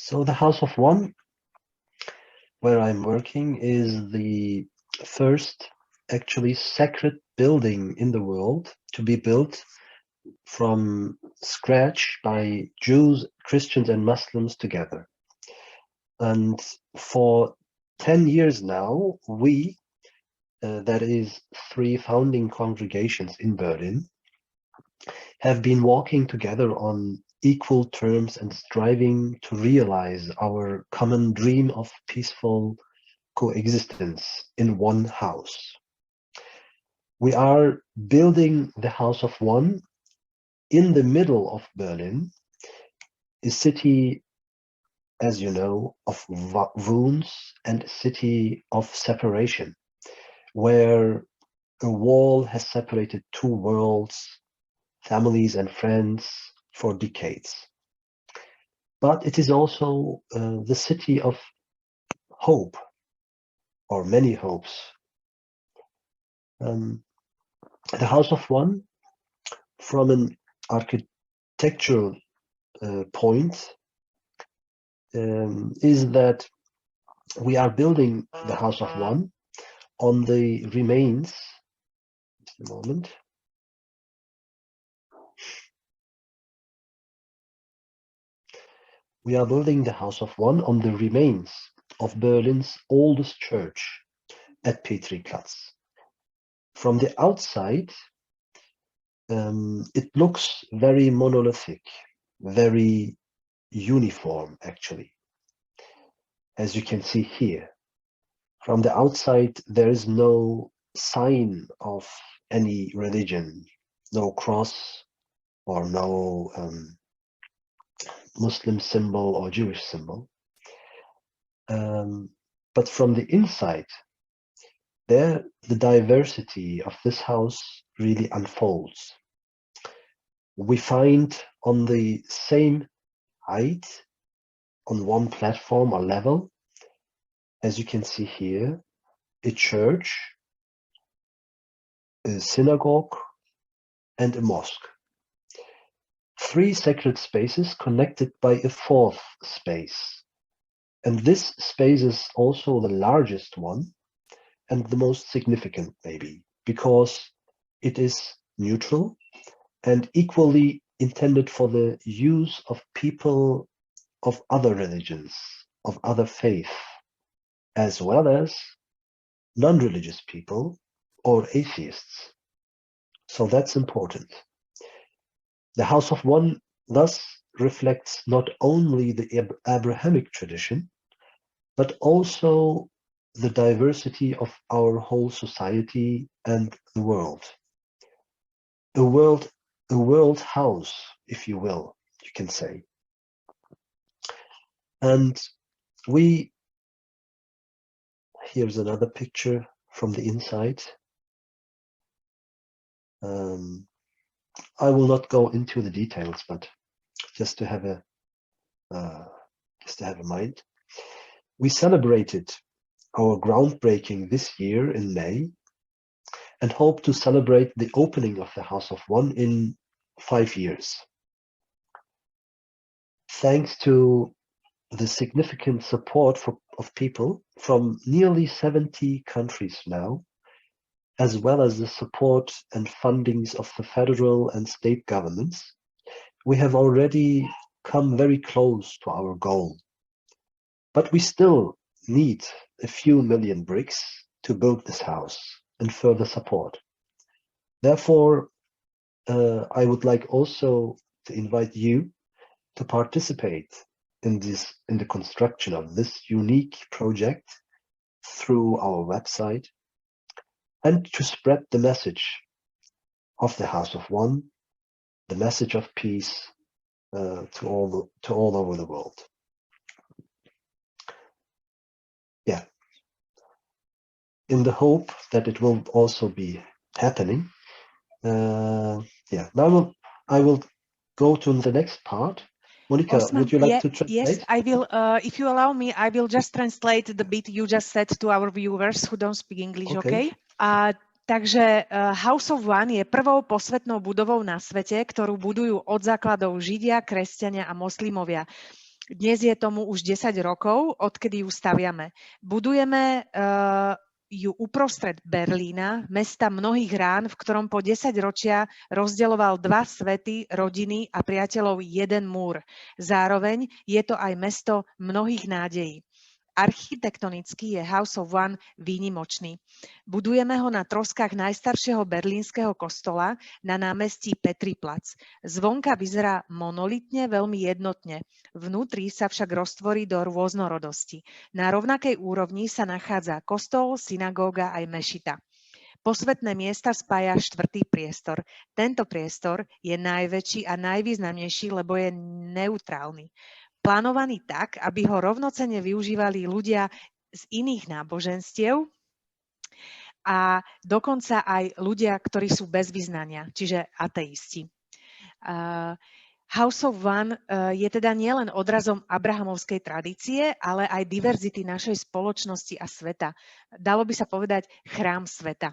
So the House of One, where I'm working, is the first actually sacred building in the world to be built from scratch by Jews, Christians, and Muslims together. And for 10 years now, we, that is 3 founding congregations in Berlin, have been walking together on equal terms and striving to realize our common dream of peaceful coexistence in one house. We are building the House of One in the middle of Berlin, a city, as you know, of wounds and a city of separation, where a wall has separated 2 worlds, families and friends, for decades. But it is also the city of hope, or many hopes. The House of One, from an architectural point, is that we are building the House of One on the remains, just a moment. We are building the House of One on the remains of Berlin's oldest church at Petriplatz. From the outside, it looks very monolithic, very uniform, actually. As you can see here, from the outside, there is no sign of any religion, no cross or no Muslim symbol or Jewish symbol. But from the inside, there the diversity of this house really unfolds. We find on the same height, on one platform or level, as you can see here, a church, a synagogue, and a mosque. 3 sacred spaces connected by a 4th space. And this space is also the largest one and the most significant, maybe, because it is neutral and equally intended for the use of people of other religions, of other faith, as well as non-religious people or atheists. So that's important. The House of One thus reflects not only the Abrahamic tradition, but also the diversity of our whole society and the world. A world house, if you will, you can say. And here's another picture from the inside. I will not go into the details, but just to have a mind. We celebrated our groundbreaking this year in May and hope to celebrate the opening of the House of One in 5 years. Thanks to the significant support of people from nearly 70 countries now, as well as the support and fundings of the federal and state governments, we have already come very close to our goal. But we still need a few million bricks to build this house and further support. Therefore, I would like also to invite you to participate in the construction of this unique project through our website, and to spread the message of the House of One, the message of peace to all over the world. Yeah. In the hope that it will also be happening. Yeah. Now I will go to the next part. Monica, Osman, would you like to translate? Yes, I will. If you allow me, I will just translate the bit you just said to our viewers who don't speak English, okay? Takže House of One je prvou posvätnou budovou na svete, ktorú budujú od základov Židia, kresťania a moslimovia. Dnes je tomu už 10 rokov, odkedy ju staviame. Budujeme ju uprostred Berlína, mesta mnohých rán, v ktorom po 10 ročia rozdeľoval dva svety, rodiny a priateľov jeden múr. Zároveň je to aj mesto mnohých nádejí. Architektonicky je House of One výnimočný. Budujeme ho na troskách najstaršieho berlínskeho kostola na námestí Petriplatz. Zvonka vyzerá monolitne, veľmi jednotne. Vnútri sa však roztvorí do rôznorodosti. Na rovnakej úrovni sa nachádza kostol, synagóga aj mešita. Posvätné miesta spája štvrtý priestor. Tento priestor je najväčší a najvýznamnejší, lebo je neutrálny. Plánovaný tak, aby ho rovnocenne využívali ľudia z iných náboženstiev a dokonca aj ľudia, ktorí sú bez vyznania, čiže ateisti. House of One je teda nielen odrazom abrahamovskej tradície, ale aj diverzity našej spoločnosti a sveta. Dalo by sa povedať chrám sveta.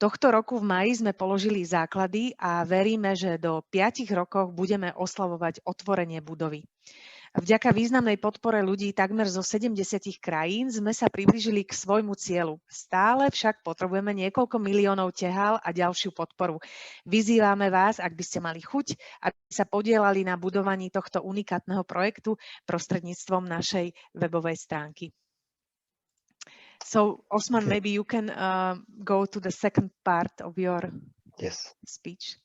Tohto roku v máji sme položili základy a veríme, že do 5 rokov budeme oslavovať otvorenie budovy. Vďaka významnej podpore ľudí takmer zo 70 krajín sme sa priblížili k svojmu cieľu. Stále však potrebujeme niekoľko miliónov tehál a ďalšiu podporu. Vyzývame vás, ak by ste mali chuť, aby sa podielali na budovaní tohto unikátneho projektu prostredníctvom našej webovej stránky. So, Osman, maybe you can go to the second part of your speech.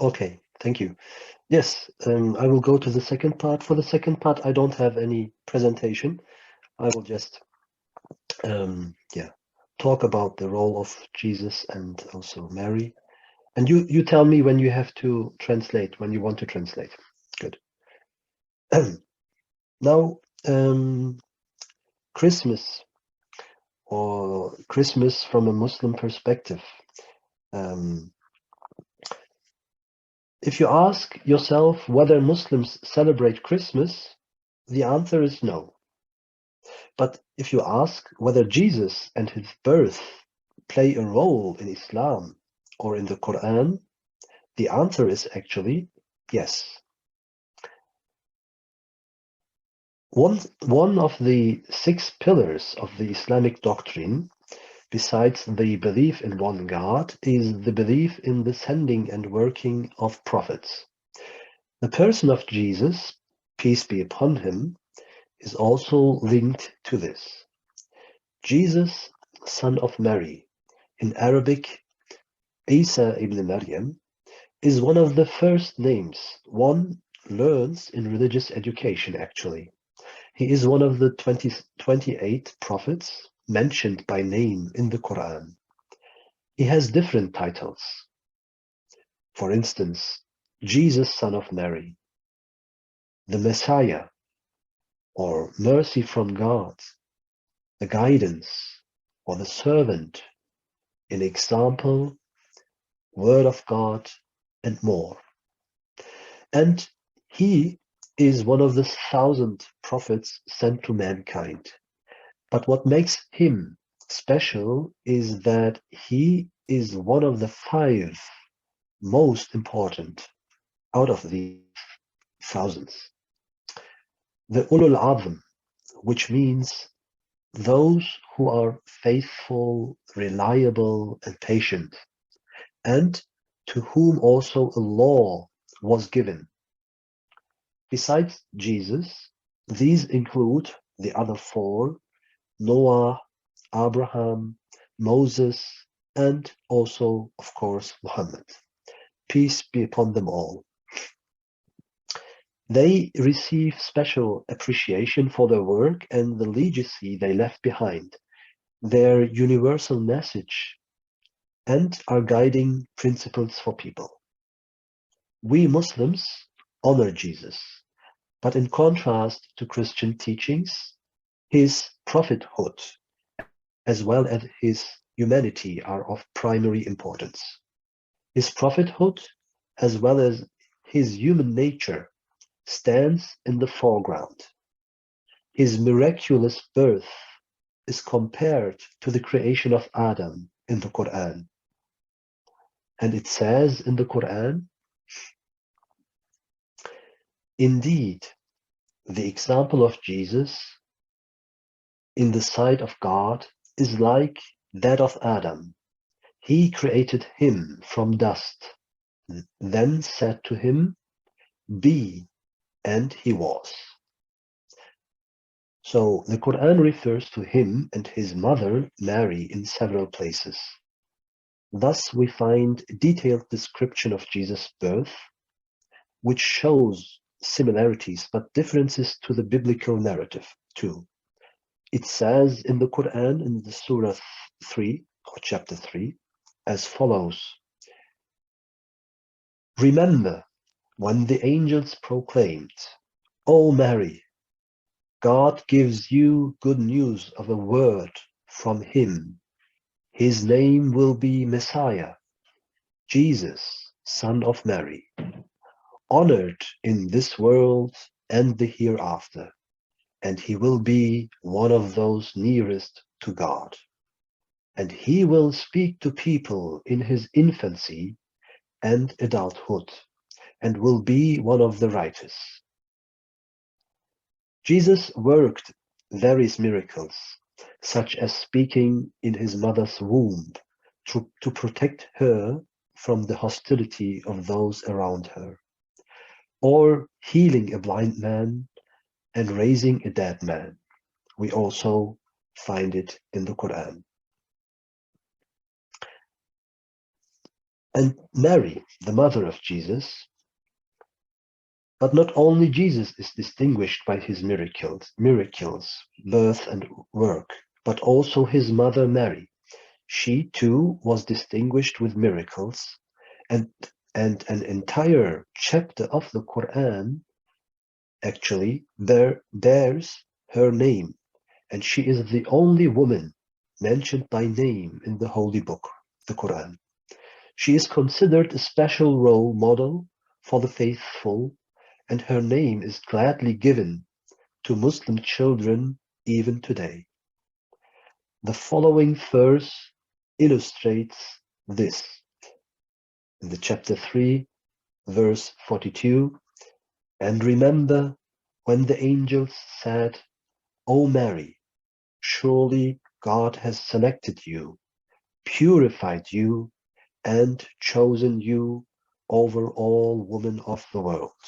Okay, thank you. Yes, I will go to the second part. For the second part, I don't have any presentation. I will just talk about the role of Jesus and also Mary. And you tell me when you have to translate, when you want to translate. Good. Now, Christmas, or Christmas from a Muslim perspective. If you ask yourself whether Muslims celebrate Christmas, the answer is no. But if you ask whether Jesus and his birth play a role in Islam or in the Quran, the answer is actually yes. One of the 6 pillars of the Islamic doctrine, besides the belief in one God, is the belief in the sending and working of prophets. The person of Jesus, peace be upon him, is also linked to this. Jesus, son of Mary, in Arabic, Isa ibn Maryam, is one of the first names one learns in religious education, actually. He is one of the 28 prophets mentioned by name in the Quran. He has different titles. For instance, Jesus, son of Mary, the Messiah, or mercy from God, the guidance, or the servant, an example, word of God, and more. And he is one of the 1,000 prophets sent to mankind. But what makes him special is that he is one of the 5 most important out of the thousands. The Ulul Azm, which means those who are faithful, reliable, and patient, and to whom also a law was given. Besides Jesus, these include the other 4, Noah, Abraham, Moses, and also, of course, Muhammad. Peace be upon them all. They receive special appreciation for their work and the legacy they left behind, their universal message, and are guiding principles for people. We Muslims honor Jesus, but in contrast to Christian teachings, his prophethood as well as his humanity are of primary importance. His prophethood as well as his human nature stands in the foreground. His miraculous birth is compared to the creation of Adam in the Quran. And it says in the Quran, indeed, the example of Jesus in the sight of God is like that of Adam. He created him from dust, then said to him, "Be," and he was. So the Quran refers to him and his mother, Mary, in several places. Thus we find a detailed description of Jesus' birth, which shows similarities but differences to the biblical narrative too. It says in the Quran, in the Surah 3, or chapter 3, as follows: "Remember when the angels proclaimed, 'O Mary, God gives you good news of a word from him. His name will be Messiah, Jesus, son of Mary, honored in this world and the hereafter, and he will be one of those nearest to God. And he will speak to people in his infancy and adulthood, and will be one of the righteous.'" Jesus worked various miracles, such as speaking in his mother's womb to protect her from the hostility of those around her, or healing a blind man and raising a dead man. We also find it in the Quran. And Mary, the mother of Jesus, but not only Jesus is distinguished by his miracles, birth and work, but also his mother Mary. She too was distinguished with miracles, and an entire chapter of the Quran actually bears her name, and she is the only woman mentioned by name in the holy book, the Quran. She is considered a special role model for the faithful, and her name is gladly given to Muslim children even today. The following verse illustrates this. In the chapter 3, verse 42, "And remember when the angels said, 'O Mary, surely God has selected you, purified you, and chosen you over all women of the world.'"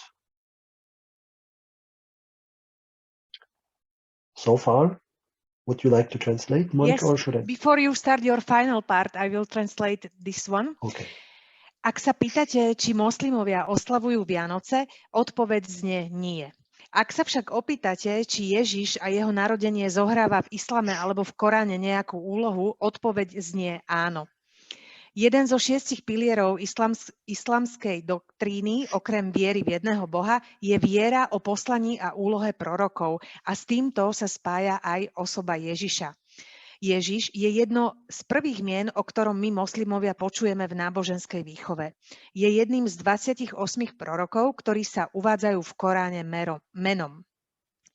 So far, would you like to translate, Monica, Yes, or should I? before you start your final part, I will translate this one. Okay. Ak sa pýtate, či moslimovia oslavujú Vianoce, odpoveď znie nie. Ak sa však opýtate, či Ježiš a jeho narodenie zohráva v islame alebo v Koráne nejakú úlohu, odpoveď znie áno. Jeden zo 6 pilierov islamskej doktríny, okrem viery v jedného Boha, je viera o poslaní a úlohe prorokov a s týmto sa spája aj osoba Ježiša. Ježiš je jedno z prvých mien, o ktorom my moslimovia počujeme v náboženskej výchove. Je jedným z 28 prorokov, ktorí sa uvádzajú v Koráne menom.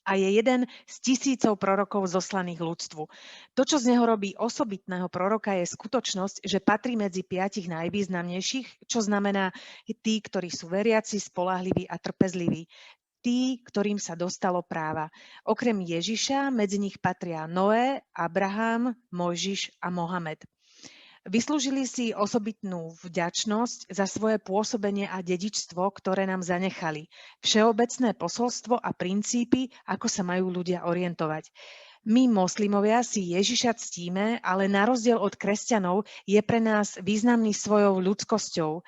A je jeden z tisícov prorokov zoslaných ľudstvu. To, čo z neho robí osobitného proroka, je skutočnosť, že patrí medzi 5 najvýznamnejších, čo znamená tí, ktorí sú veriaci, spoľahliví a trpezliví. Tí, ktorým sa dostalo práva. Okrem Ježiša medzi nich patria Noé, Abraham, Mojžiš a Mohamed. Vyslúžili si osobitnú vďačnosť za svoje pôsobenie a dedičstvo, ktoré nám zanechali. Všeobecné posolstvo a princípy, ako sa majú ľudia orientovať. My, moslimovia, si Ježiša ctíme, ale na rozdiel od kresťanov je pre nás významný svojou ľudskosťou.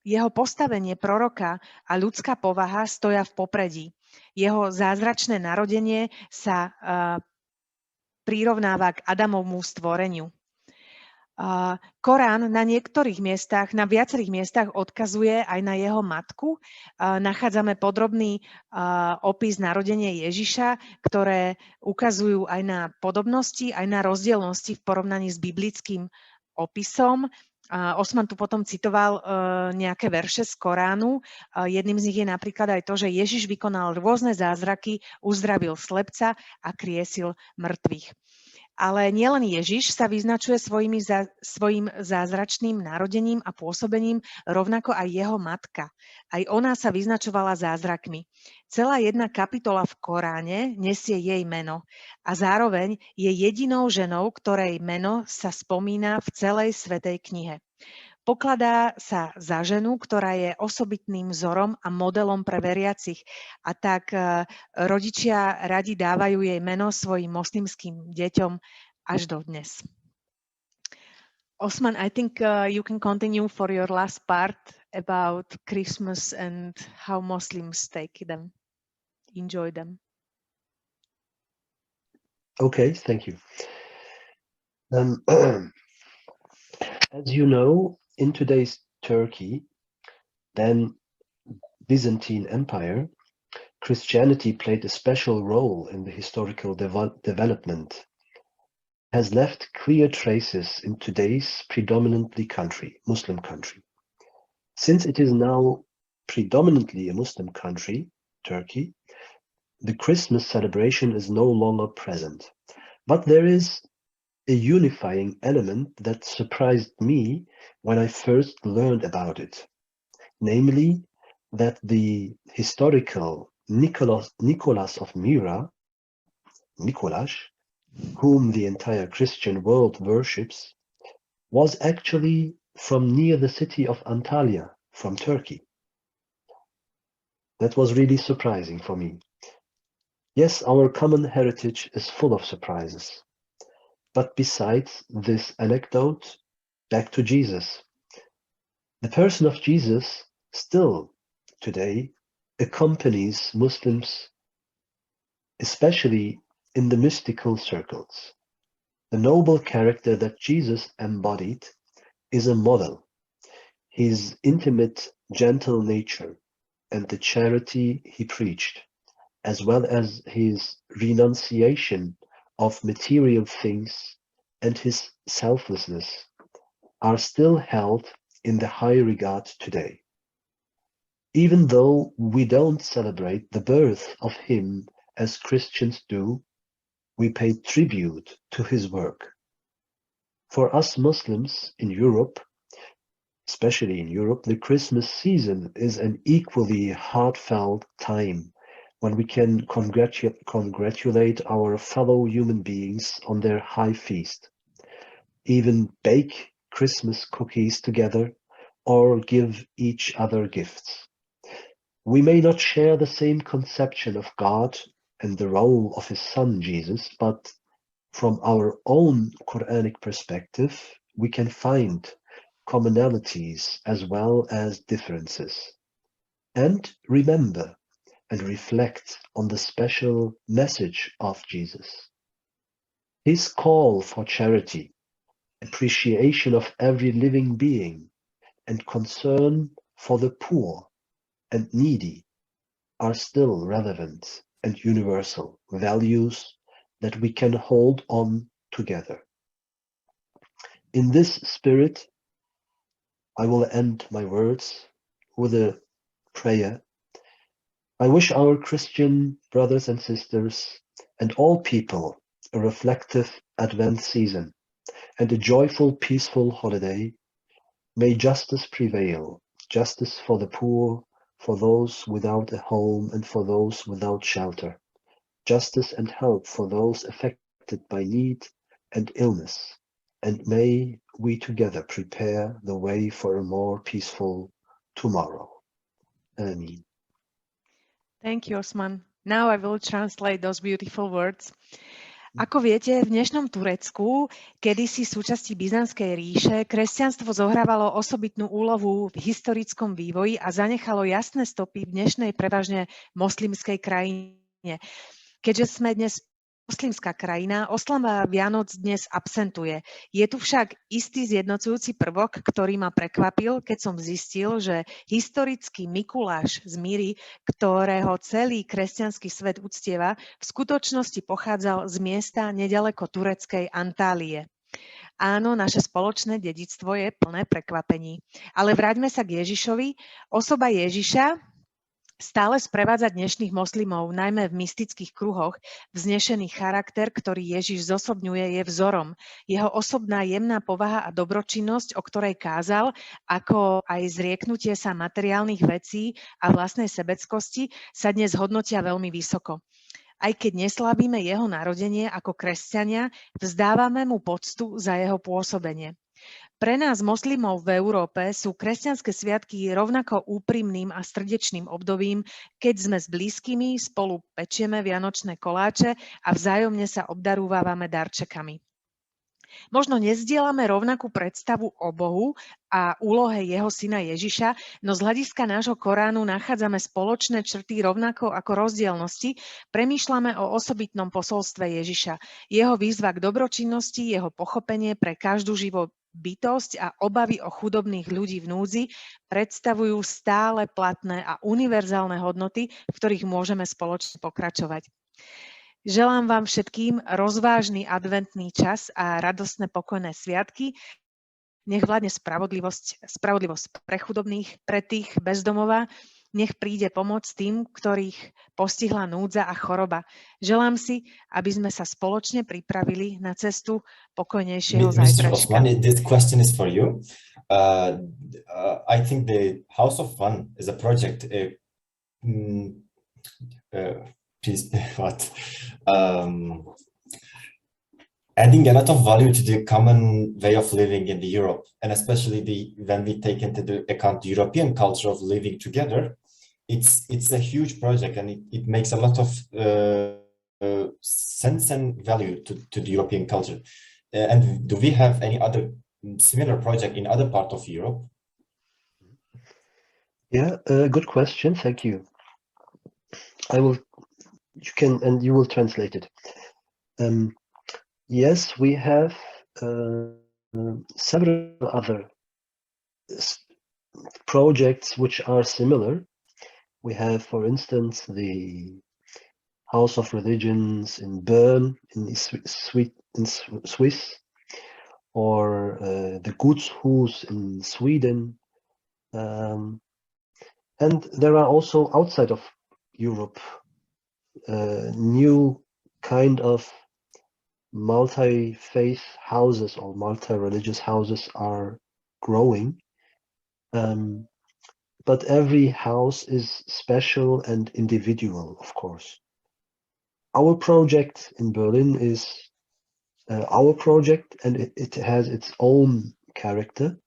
Jeho postavenie proroka a ľudská povaha stoja v popredí. Jeho zázračné narodenie sa prirovnáva k Adamovmu stvoreniu. Korán na niektorých miestach, na viacerých miestach odkazuje aj na jeho matku. Nachádzame podrobný opis narodenia Ježiša, ktoré ukazujú aj na podobnosti, aj na rozdielnosti v porovnaní s biblickým opisom. Osman tu potom citoval nejaké verše z Koránu. Jedným z nich je napríklad aj to, že Ježiš vykonal rôzne zázraky, uzdravil slepca a kriesil mŕtvych. Ale nielen Ježiš sa vyznačuje svojim zázračným narodením a pôsobením, rovnako aj jeho matka. Aj ona sa vyznačovala zázrakmi. Celá jedna kapitola v Koráne nesie jej meno a zároveň je jedinou ženou, ktorej meno sa spomína v celej svätej knihe. Pokladá sa za ženu, ktorá je osobitným vzorom a modelom pre veriacich. A tak rodičia radi dávajú jej meno svojim moslimským deťom až dodnes. Osman, I think you can continue for your last part about Christmas and how Muslims take them, enjoy them. Okay, thank you. As you know, in today's Turkey, then Byzantine Empire, Christianity played a special role in the historical development, has left clear traces in today's predominantly Muslim country. Since it is now predominantly a Muslim country, Turkey, the Christmas celebration is no longer present. But there is a unifying element that surprised me when I first learned about it, namely that the historical Nicholas of Myra, Nicholas, whom the entire Christian world worships, was actually from near the city of Antalya, from Turkey. That was really surprising for me. Yes, our common heritage is full of surprises. But besides this anecdote, back to Jesus. The person of Jesus still today accompanies Muslims, especially in the mystical circles. The noble character that Jesus embodied is a model. His intimate, gentle nature and the charity he preached, as well as his renunciation of material things and his selflessness, are still held in the high regard today. Even though we don't celebrate the birth of him as Christians do, we pay tribute to his work. For us Muslims in Europe, especially in Europe, the Christmas season is an equally heartfelt time when we can congratulate our fellow human beings on their high feast, even bake Christmas cookies together or give each other gifts. We may not share the same conception of God and the role of his son Jesus, but from our own Quranic perspective, we can find commonalities as well as differences. And remember and reflect on the special message of Jesus. His call for charity, appreciation of every living being, and concern for the poor and needy are still relevant and universal values that we can hold on together. In this spirit, I will end my words with a prayer. I wish our Christian brothers and sisters and all people a reflective Advent season and a joyful, peaceful holiday. May justice prevail, justice for the poor, for those without a home and for those without shelter, justice and help for those affected by need and illness, and may we together prepare the way for a more peaceful tomorrow. Amen. Thank you, Osman. Now I will translate those beautiful words. Ako viete, v dnešnom Turecku, kedysi súčasti Byzantskej ríše, kresťanstvo zohrávalo osobitnú úlohu v historickom vývoji a zanechalo jasné stopy v dnešnej prevažne moslimskej krajine. Keďže sme dnes moslimská krajina, oslava Vianoc dnes absentuje. Je tu však istý zjednocujúci prvok, ktorý ma prekvapil, keď som zistil, že historický Mikuláš z Myry, ktorého celý kresťanský svet uctieva, v skutočnosti pochádzal z miesta nedaleko tureckej Antálie. Áno, naše spoločné dedičstvo je plné prekvapení. Ale vráťme sa k Ježišovi. Osoba Ježiša stále sprevádza dnešných moslimov, najmä v mystických kruhoch. Vznešený charakter, ktorý Ježiš zosobňuje, je vzorom. Jeho osobná jemná povaha a dobročinnosť, o ktorej kázal, ako aj zrieknutie sa materiálnych vecí a vlastnej sebeckosti, sa dnes hodnotia veľmi vysoko. Aj keď neslávime jeho narodenie ako kresťania, vzdávame mu poctu za jeho pôsobenie. Pre nás, moslimov v Európe, sú kresťanské sviatky rovnako úprimným a srdečným obdobím, keď sme s blízkymi, spolu pečieme vianočné koláče a vzájomne sa obdarúvávame darčekami. Možno nezdielame rovnakú predstavu o Bohu a úlohe jeho syna Ježiša, no z hľadiska nášho Koránu nachádzame spoločné črty rovnako ako rozdielnosti, premýšľame o osobitnom posolstve Ježiša, jeho výzva k dobročinnosti, jeho pochopenie pre každú živou bytosť a obavy o chudobných ľudí v núdzi predstavujú stále platné a univerzálne hodnoty, v ktorých môžeme spoločne pokračovať. Želám vám všetkým rozvážny adventný čas a radostné pokojné sviatky. Nech vládne spravodlivosť pre chudobných, pre tých bez domova. Nech príde pomoc tým, ktorých postihla núdza a choroba. Želám si, aby sme sa spoločne pripravili na cestu pokojnejšieho Mr. zajtrajška. Osman, this question is for you. I think the House of Fun is a project. Adding a lot of value to the common way of living in the Europe, and especially when we take into account the European culture of living together, it's a huge project, and it makes a lot of sense and value to the European culture. And do we have any other similar project in other parts of Europe? Yeah, good question. Thank you. You will translate it. Yes, we have several other projects which are similar. We have, for instance, the House of Religions in Bern, in Swiss, or the Gutshus in Sweden. And there are also outside of Europe new kind of multi-faith houses or multi-religious houses are growing. But every house is special and individual, of course. Our project in Berlin is our project, and it has its own character.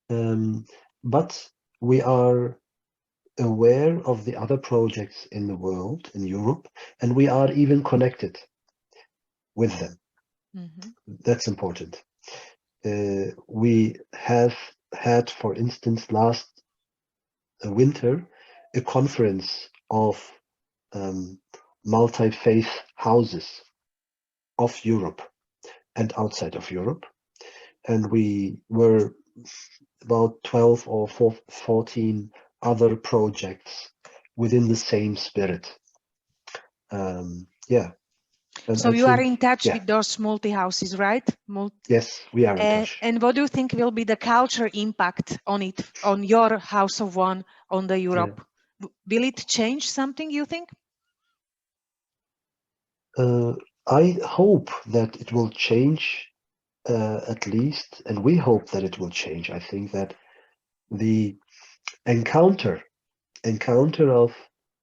But we are aware of the other projects in the world, in Europe, and we are even connected with them. Mm-hmm. That's important. We have had, for instance, last winter, a conference of multi-faith houses of Europe and outside of Europe. And we were about 12 or 14 other projects within the same spirit. Yeah. And so you are in touch with those multi-houses, right? Yes, we are in touch. And what do you think will be the culture impact on it, on your House of One, on the Europe? Yeah. Will it change something, you think? I hope that it will change at least, and we hope that it will change. I think that the encounter of,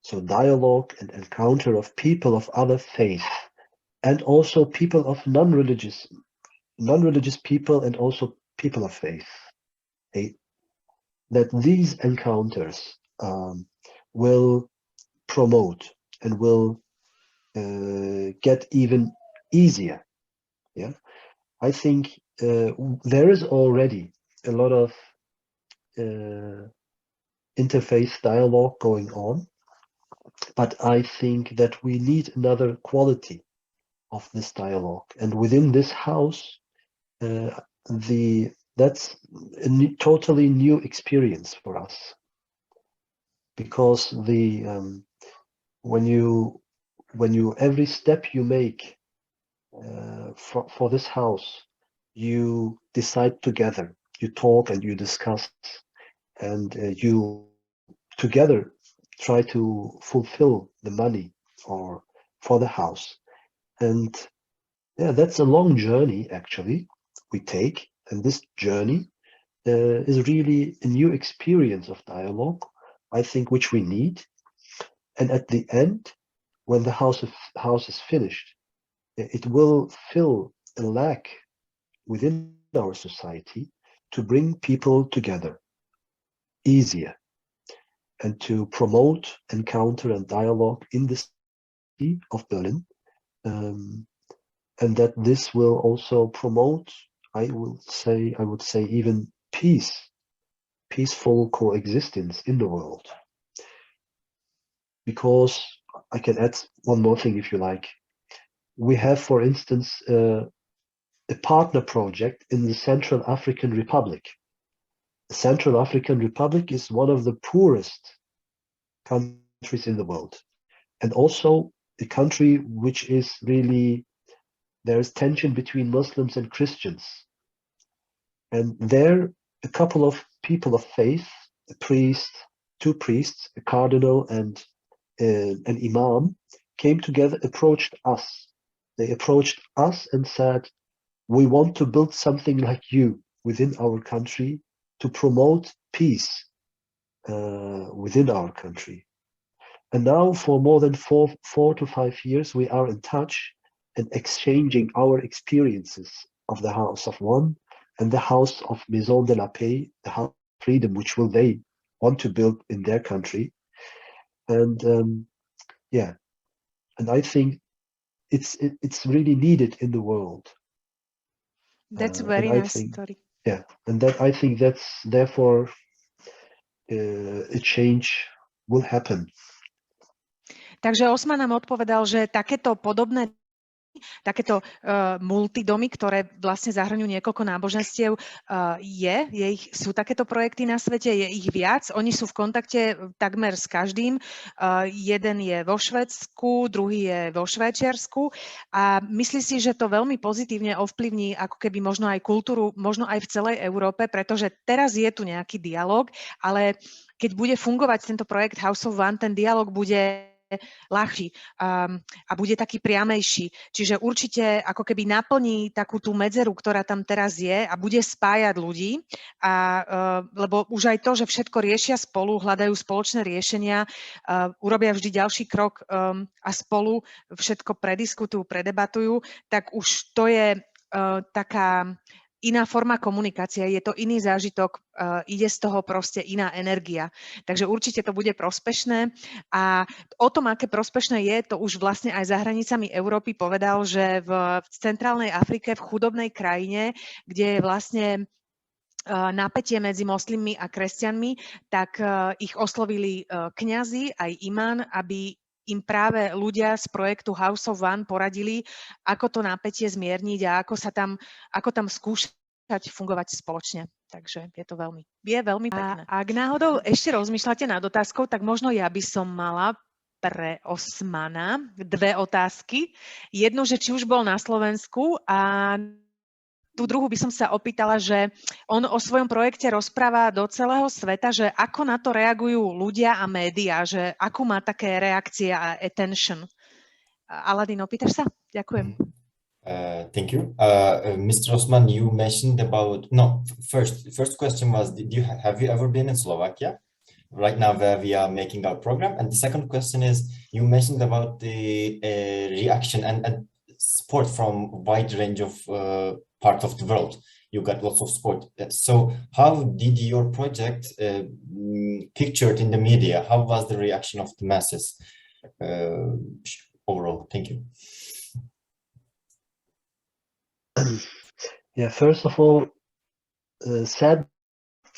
so dialogue and encounter of people of other faith, and also people of non-religious people, and also people of faith, that these encounters will promote and will get even easier. Yeah, I think there is already a lot of interfaith dialogue going on, but I think that we need another quality of this dialogue, and within this house, that's a totally new experience for us, because when you every step you make for this house, you decide together, you talk and you discuss, and you together try to fulfill the money or for the house. And yeah, that's a long journey actually we take, and this journey is really a new experience of dialogue, I think, which we need. And at the end, when the house is finished, it will fill a lack within our society to bring people together easier and to promote encounter and dialogue in the city of Berlin. And that this will also promote, I would say even peaceful coexistence in the world. Because I can add one more thing if you like. We have, for instance, a partner project in the Central African Republic. The Central African Republic is one of the poorest countries in the world, and also a country which is really, there is tension between Muslims and Christians. And there, a couple of people of faith, a priest, two priests, a cardinal and an imam, came together, approached us. They approached us and said, we want to build something like you within our country to promote peace within our country. And now for more than 4 to 5 years, we are in touch and exchanging our experiences of the House of One and the House of Maison de la Paix, the House of Freedom, which will they want to build in their country. And yeah, and I think it's really needed in the world. That's a very nice story. Yeah, and that I think that's therefore a change will happen. Takže Osman nám odpovedal, že takéto podobné, takéto multidomy, ktoré vlastne zahrňujú niekoľko náboženstiev, sú takéto projekty na svete, je ich viac. Oni sú v kontakte takmer s každým. Jeden je vo Švédsku, druhý je vo Švajčiarsku a myslí si, že to veľmi pozitívne ovplyvní ako keby možno aj kultúru, možno aj v celej Európe, pretože teraz je tu nejaký dialog, ale keď bude fungovať tento projekt House of One, ten dialog bude ľahší a bude taký priamejší. Čiže určite ako keby naplní takú tú medzeru, ktorá tam teraz je a bude spájať ľudí. Lebo už aj to, že všetko riešia spolu, hľadajú spoločné riešenia, urobia vždy ďalší krok a spolu všetko prediskutujú, predebatujú, tak už to je taká iná forma komunikácie, je to iný zážitok, ide z toho proste iná energia. Takže určite to bude prospešné a o tom, aké prospešné je, to už vlastne aj za hranicami Európy povedal, že v centrálnej Afrike, v chudobnej krajine, kde je vlastne napätie medzi moslimmi a kresťanmi, tak ich oslovili kňazi aj imán, aby im práve ľudia z projektu House of One poradili, ako to napätie zmierniť a ako tam skúšať fungovať spoločne. Takže je to veľmi pekné. A ak náhodou ešte rozmýšľate nad otázkou, tak možno ja by som mala pre Osmana 2 otázky. Jednu, že či už bol na Slovensku a tú druhú by som sa opýtala, že on o svojom projekte rozpráva do celého sveta, že ako na to reagujú ľudia a médiá, že akú má také reakcie a attention. Aladin, opýtaš sa? Ďakujem. Thank you. Mr. Osman, you mentioned about, first question was, have you ever been in Slovakia? Right now where we are making our program. And the second question is, you mentioned about the reaction and support from a wide range of part of the world. You got lots of support. So how did your project pictured in the media? How was the reaction of the masses overall? Thank you. Yeah, first of all, sad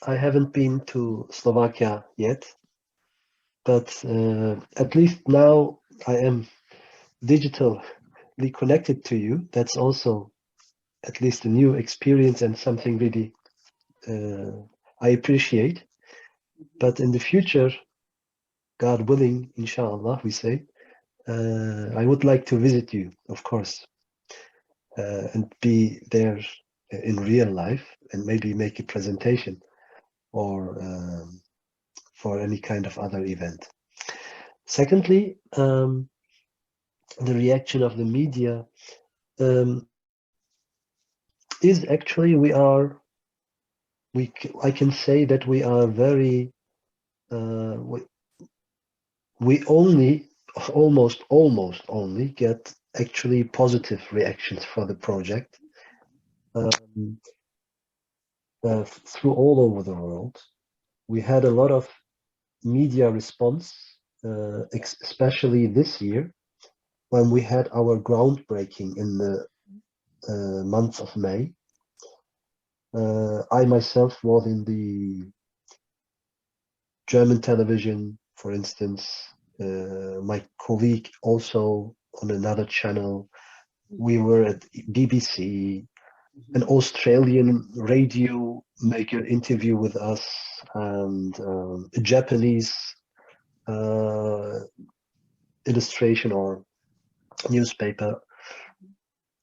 I haven't been to Slovakia yet, but at least now I am digitally connected to you. That's also at least a new experience and something really I appreciate. But in the future, God willing, inshallah, we say, I would like to visit you, of course, and be there in real life and maybe make a presentation or for any kind of other event. Secondly, the reaction of the media is actually I can say that we are very we almost only get actually positive reactions for the project through all over the world. We had a lot of media response, especially this year when we had our groundbreaking in the month of May. I myself was in the German television, for instance, my colleague also on another channel. We were at BBC, an Australian radio make an interview with us, and a Japanese illustration or newspaper,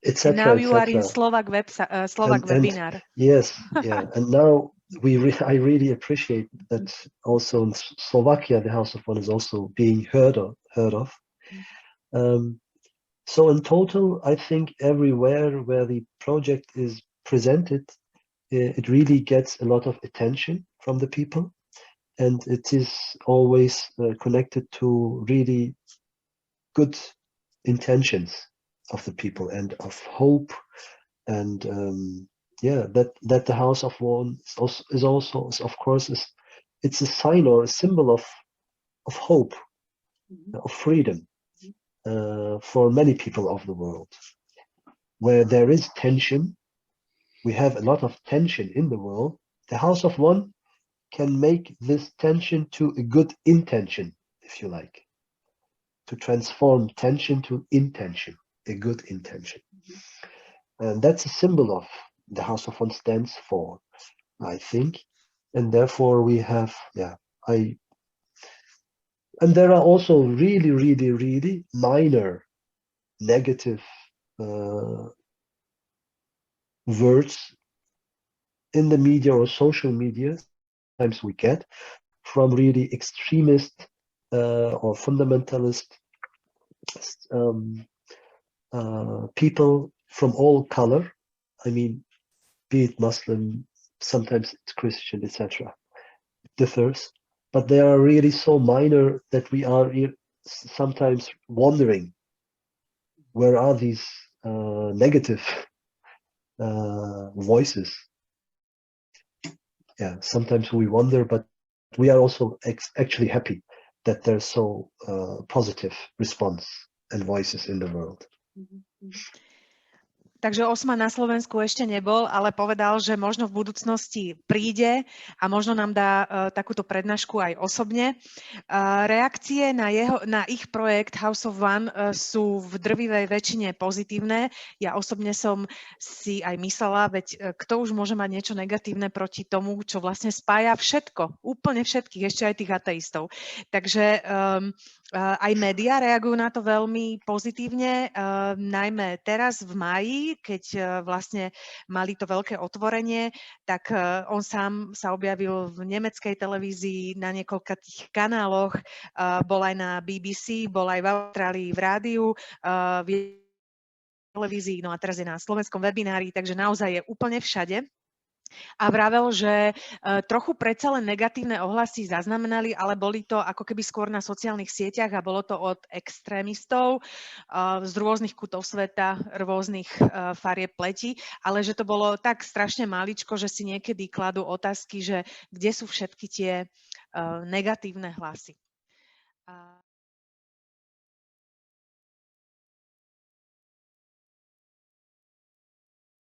etc. Now you are in Slovak webinar. Yes, yeah, and now I really appreciate that also in Slovakia the House of One is also being heard of. So in total, I think everywhere where the project is presented, it really gets a lot of attention from the people, and it is always connected to really good intentions of the people and of hope, and that the House of One is also of course it's a sign or a symbol of hope, of freedom for many people of the world. Where there is tension, we have a lot of tension in the world. The House of One can make this tension to a good intention, if you like, to transform tension to intention, a good intention. And that's a symbol of the House of One stands for, I think. And therefore we have, and there are also really, really, really minor negative words in the media or social media sometimes we get from really extremist or fundamentalist people from all color. I mean, be it Muslim, sometimes it's Christian, etc. It differs, but they are really so minor that we are sometimes wondering where are these negative voices. Yeah, sometimes we wonder, but we are also actually happy that there's so positive response and voices in the world. Takže Osman na Slovensku ešte nebol, ale povedal, že možno v budúcnosti príde a možno nám dá takúto prednášku aj osobne. Reakcie na ich projekt House of One sú v drvivej väčšine pozitívne. Ja osobne som si aj myslela, veď kto už môže mať niečo negatívne proti tomu, čo vlastne spája všetko, úplne všetkých, ešte aj tých ateistov. Takže aj médiá reagujú na to veľmi pozitívne, najmä teraz v máji, keď vlastne mali to veľké otvorenie, tak on sám sa objavil v nemeckej televízii na niekoľkých kanáloch, bol aj na BBC, bol aj v Austrálii v rádiu, v televízii, no a teraz je na slovenskom webinári, takže naozaj je úplne všade. A vravel, že trochu predsa len negatívne ohlasy zaznamenali, ale boli to ako keby skôr na sociálnych sieťach a bolo to od extrémistov z rôznych kútov sveta, rôznych farieb pleti, ale že to bolo tak strašne maličko, že si niekedy kladú otázky, že kde sú všetky tie negatívne hlasy.